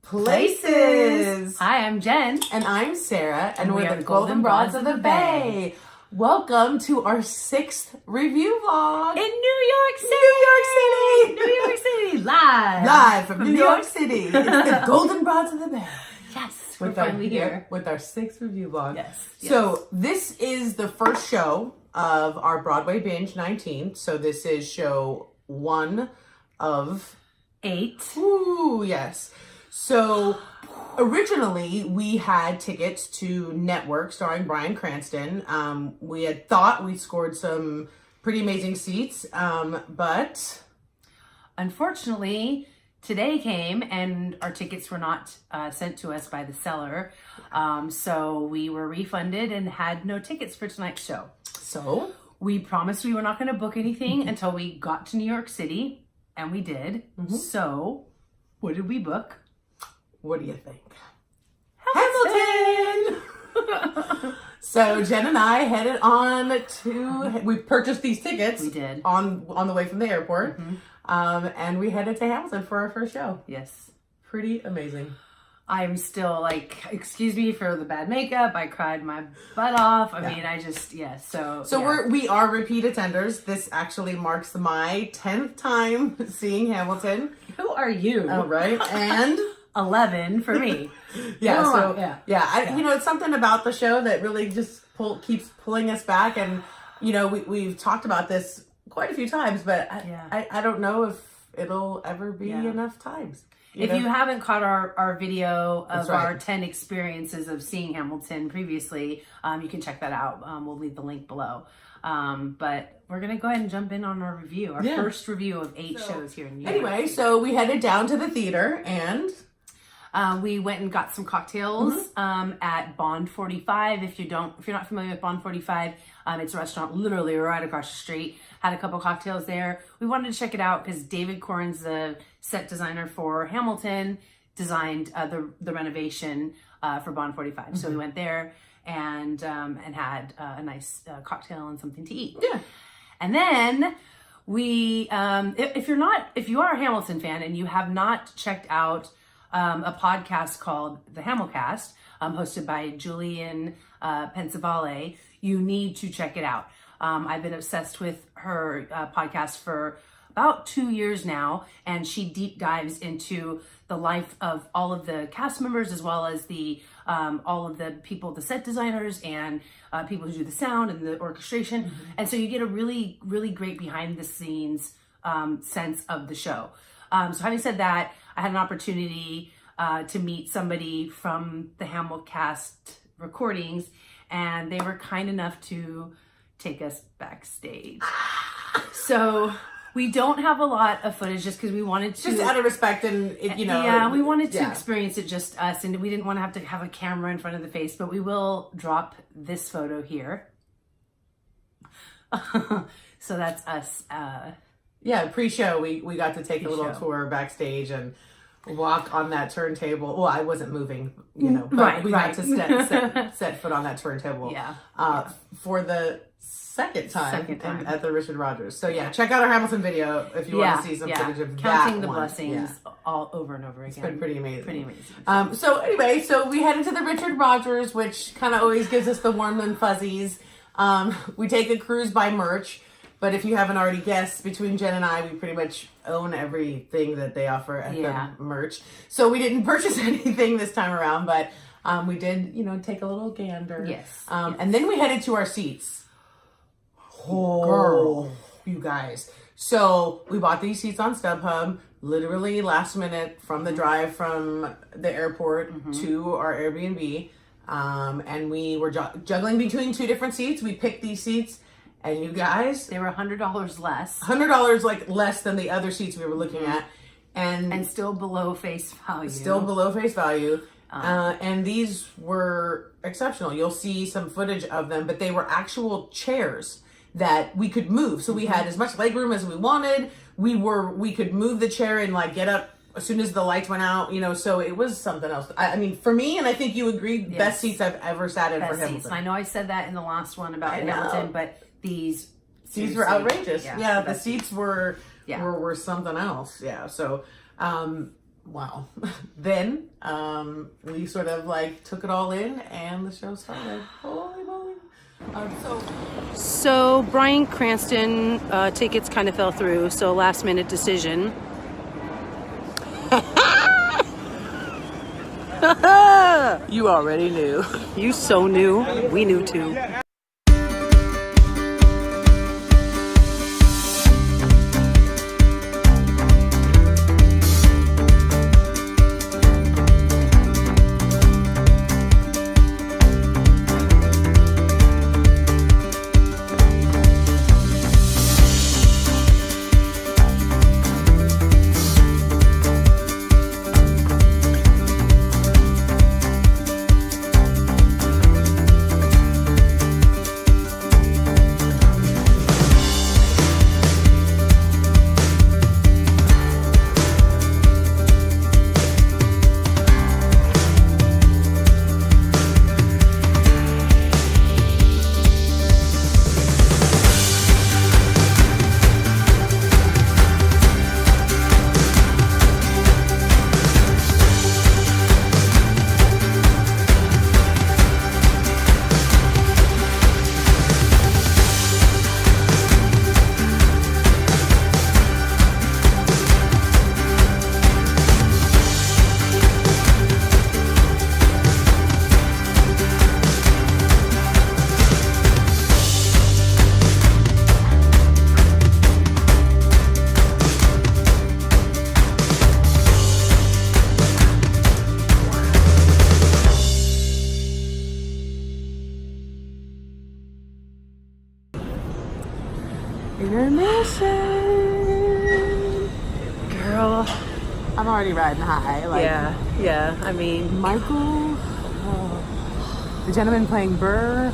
Places. Hi, I'm Jen. And I'm Sarah, and we're the Golden Broads of the Bay. Welcome to our 6th review vlog. In New York City! New York City! Live from New York City. It's the Golden Broads of the Bay. Yes, we're finally here. With our 6th review vlog. Yes. So this is the first show of our Broadway binge 19. So this is show 1 of 8. Ooh, yes. So originally we had tickets to Network starring Bryan Cranston. We had thought we scored some pretty amazing seats, but unfortunately today came and our tickets were not sent to us by the seller. So we were refunded and had no tickets for tonight's show. So we promised we were not going to book anything until we got to New York City, and we did. So what did we book? What do you think? Hamilton! So Jen and I headed on to, we purchased these tickets. We did. On the way from the airport. And we headed to Hamilton for our first show. Yes. Pretty amazing. I'm still like, excuse me for the bad makeup. I cried my butt off. I mean, I just, So we are repeat attenders. This actually marks my 10th time seeing Hamilton. Who are you? Oh, right. And 11 for me. It's something about the show that really just keeps pulling us back. And, we've talked about this quite a few times, but I don't know if it'll ever be enough times. If you haven't caught our video of our 10 experiences of seeing Hamilton previously, you can check that out. We'll leave the link below. But we're going to go ahead and jump in on our review, our first review of 8 shows here in New York. Anyway, so we headed down to the theater and we went and got some cocktails at Bond 45. If you're not familiar with Bond 45, it's a restaurant literally right across the street. Had a couple cocktails there. We wanted to check it out because David Corn's the set designer for Hamilton, designed the renovation for Bond 45. So we went there and had a nice cocktail and something to eat. Yeah. And then we, if you are a Hamilton fan and you have not checked out a podcast called The Hamilcast, hosted by Julian Pensavale, you need to check it out. I've been obsessed with her podcast for about 2 years now, and she deep dives into the life of all of the cast members, as well as all of the people, the set designers, and people who do the sound and the orchestration. And so you get a really, really great behind the scenes sense of the show. So having said that, I had an opportunity to meet somebody from the Hamilcast recordings, and they were kind enough to take us backstage. So we don't have a lot of footage just because we wanted to... Just out of respect and, we wanted to experience it just us, and we didn't want to have a camera in front of the face, but we will drop this photo here. So that's us. Pre-show, we got to take a little tour backstage and walk on that turntable. Well, I wasn't moving, but we got to set foot on that turntable for the second time at the Richard Rodgers. So check out our Hamilton video if you want to see some footage of Counting the blessings all over and over again. It's been pretty amazing. Pretty amazing. So we headed to the Richard Rodgers, which kind of always gives us the warm and fuzzies. We take a cruise by merch. But if you haven't already guessed, between Jen and I, we pretty much own everything that they offer at the merch. So we didn't purchase anything this time around, but we did, take a little gander. Yes. And then we headed to our seats. Oh, girl, you guys. So we bought these seats on StubHub, literally last minute from the drive from the airport to our Airbnb. And we were juggling between 2 different seats. We picked these seats. And you guys, they were $100 less. $100 less than the other seats we were looking at, and still below face value. And these were exceptional. You'll see some footage of them, but they were actual chairs that we could move. So we had as much legroom as we wanted. We could move the chair and get up as soon as the lights went out. So it was something else. I mean, for me, and I think you agreed, best seats I've ever sat in for Hamilton. I know I said that in the last one about Hamilton, but these were outrageous. The seats were something else. So wow. Then we sort of like took it all in, and the show started. Holy moly! So Bryan Cranston tickets kind of fell through, so last minute decision. You already knew. You so knew. We knew too. Intermission. Girl. I'm already riding high. Like, yeah. I mean, Michael, the gentleman playing Burr,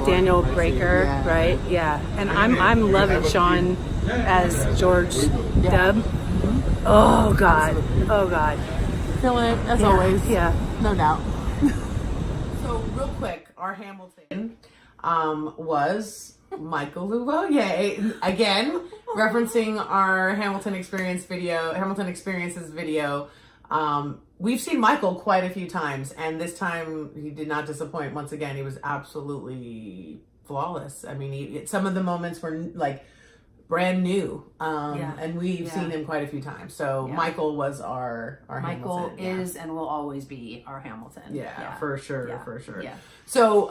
Daniel Breaker, right? Yeah. And I'm loving Sean as George Dub. Oh God. Philip, as always. Yeah. No doubt. So real quick, our Hamilton was Michael Louvoye. Again, referencing our Hamilton Experiences video. We've seen Michael quite a few times, and this time he did not disappoint. Once again, he was absolutely flawless. I mean, some of the moments were like brand new, and we've seen him quite a few times. So Michael was our Michael Hamilton. is and will always be our Hamilton. For sure. Yeah. So,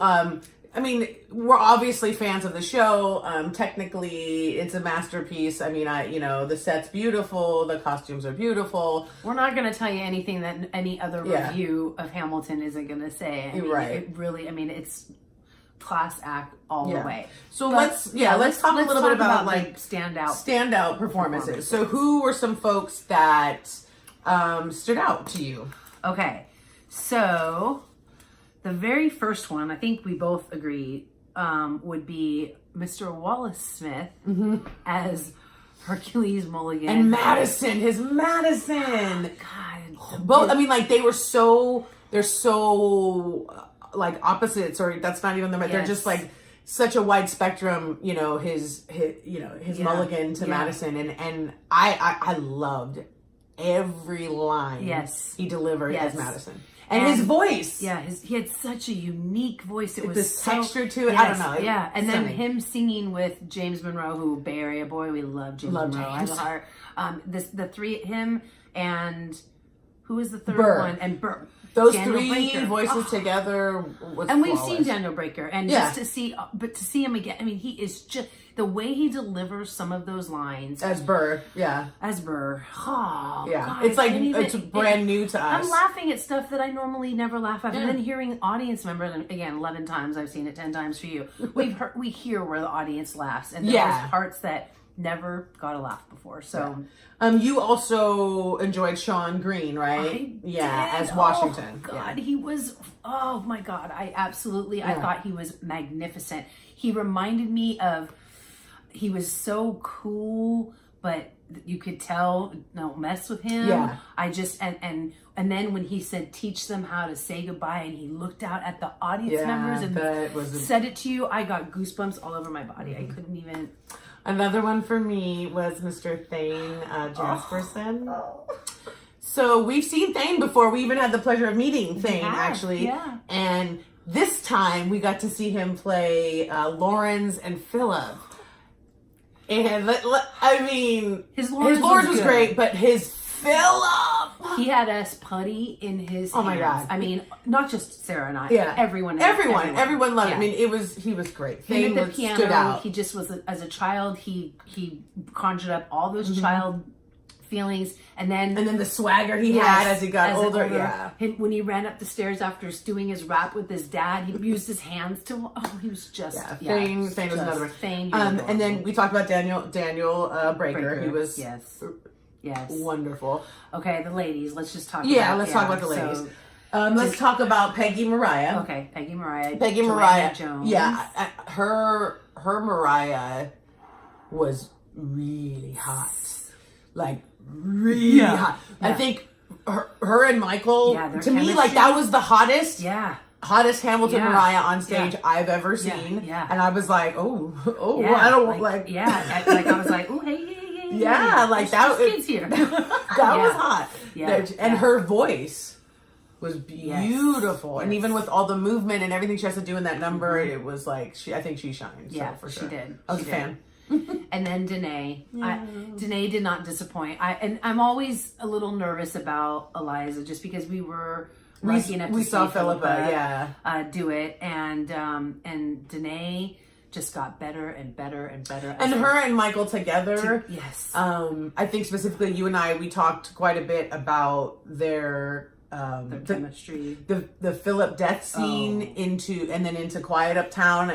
I mean, we're obviously fans of the show. Technically, it's a masterpiece. I mean, the set's beautiful. The costumes are beautiful. We're not going to tell you anything that any other review of Hamilton isn't going to say. I mean, it really, it's class act all the way. So let's talk a little bit about like standout performances. So who were some folks that stood out to you? Okay, so the very first one, I think we both agree, would be Mr. Wallace Smith as Hercules Mulligan. And his Madison. God. Both, I mean, like, they're so like opposites, or that's not even they're just like such a wide spectrum, his Mulligan to Madison. And I loved every line he delivered as Madison. And his voice. Yeah, he had such a unique voice. It was this texture to it. I don't know. Yeah, and then him singing with James Monroe, who Bay Area boy, we love James Monroe. James. The three, him and who was the third Burr. one? And Burr. Those Daniel three Breaker. voices together was and we've flawless. seen Daniel Breaker, and just to see him again. I mean, he is just the way he delivers some of those lines as Burr. Oh, yeah. God. It's like it's brand new to us. I'm laughing at stuff that I normally never laugh at, and then hearing audience members. And again, 11 times I've seen it, 10 times for you. We hear where the audience laughs, and there's parts that never got a laugh before. So, you also enjoyed Sean Green, right? As Washington. Oh God, he was. Oh my God, I thought he was magnificent. He reminded me of. He was so cool, but you could tell, don't mess with him. Yeah. I just and then when he said, teach them how to say goodbye, and he looked out at the audience members and said it to you, I got goosebumps all over my body. I couldn't even. Another one for me was Mr. Thane Jasperson. So we've seen Thane before. We even had the pleasure of meeting Thane, actually. Yeah. And this time we got to see him play Lawrence and Philip. And I mean, his Lawrence was great, but his Philip. He had us putty in his hands. Oh my God. I mean, not just Sarah and I. Yeah. Everyone loved it. Yeah. I mean, he was great. Him Thane at the piano, stood out. he just was, as a child, he conjured up all those Mm-hmm. child feelings, and then the swagger he had as he got older. When he ran up the stairs after doing his rap with his dad, he used his hands to. Oh, he was just Thane was another one. Thane, and then we talked about Daniel Breaker. He was yes wonderful. Okay, the ladies. Let's just talk. Let's talk about the ladies. Let's talk about Peggy Mariah. Okay, Peggy Mariah Jones. Yeah, her Mariah was really hot. Like really hot. Yeah. I think her and Michael, to me, chemistry. like that was the hottest. Yeah. Hottest Hamilton Mariah on stage I've ever seen. Yeah. And I was like, I don't like. Yeah. Like I was like, oh, hey. Yeah, like that. Kids here. That was hot. Yeah. And her voice was beautiful. And even with all the movement and everything she has to do in that number, it was like I think she shined. Yeah, for sure. she did. I was a fan. And then Danae. Danae did not disappoint. I'm always a little nervous about Eliza just because we were lucky enough to saw see Philippa do it, and Danae just got better and better and better. And her and Michael together. Yes. I think specifically you and I, we talked quite a bit about their chemistry. The Philip death scene into Quiet Uptown.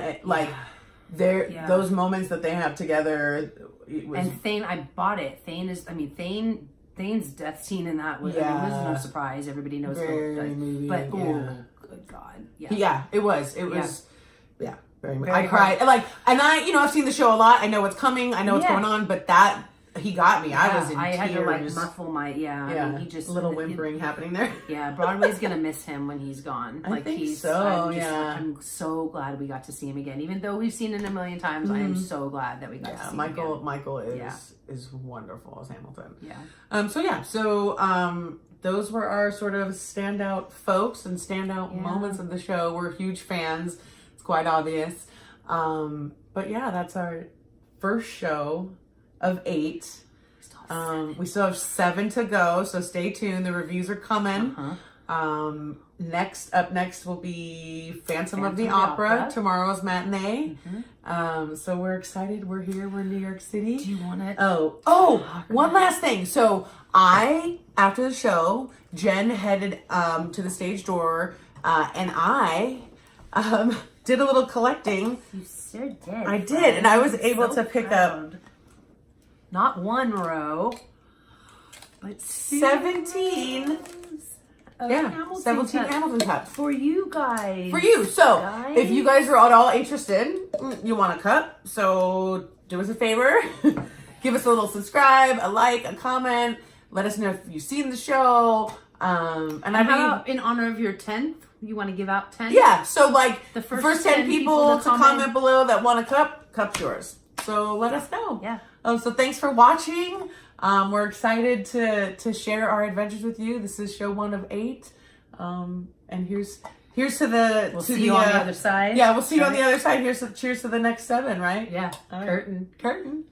Those moments that they have together. And Thane, I bought it. Thane's death scene in that was, was no surprise. Everybody knows moving, but good God. It was very much. I cried. And I've seen the show a lot. I know what's coming. I know what's going on, but that he got me. I was in tears. Had to muffle my I mean, he just a little whimpering happening there. Yeah, Broadway's gonna miss him when he's gone. I think so. I'm so glad we got to see him again. Even though we've seen him a million times, I am so glad that we got to see him again. Michael is wonderful as Hamilton. Yeah. So those were our sort of standout folks and standout moments of the show. We're huge fans. It's quite obvious. But that's our first show of 8. We still have 7 to go, so stay tuned. The reviews are coming. Next will be Phantom of the Opera. Tomorrow's matinee. So we're excited. We're here. We're in New York City. Do you want to? One last thing. So after the show, Jen headed to the stage door, and I did a little collecting. You sure did. I did, and I was able to pick up not 1 row, but 17. 17 Hamilton cups. For you guys. For you. So, if you guys are at all interested, you want a cup, so do us a favor. Give us a little subscribe, a like, a comment. Let us know if you've seen the show. And how about in honor of your 10th? You want to give out 10? Yeah. So, the first 10 people to comment below that want a cup's yours. So, let us know. Yeah. So thanks for watching. We're excited to share our adventures with you. This is show 1 of 8. And here's to the We'll see you on the other side. Yeah, we'll see you on the other side. Cheers to the next 7, right? Yeah. Curtain.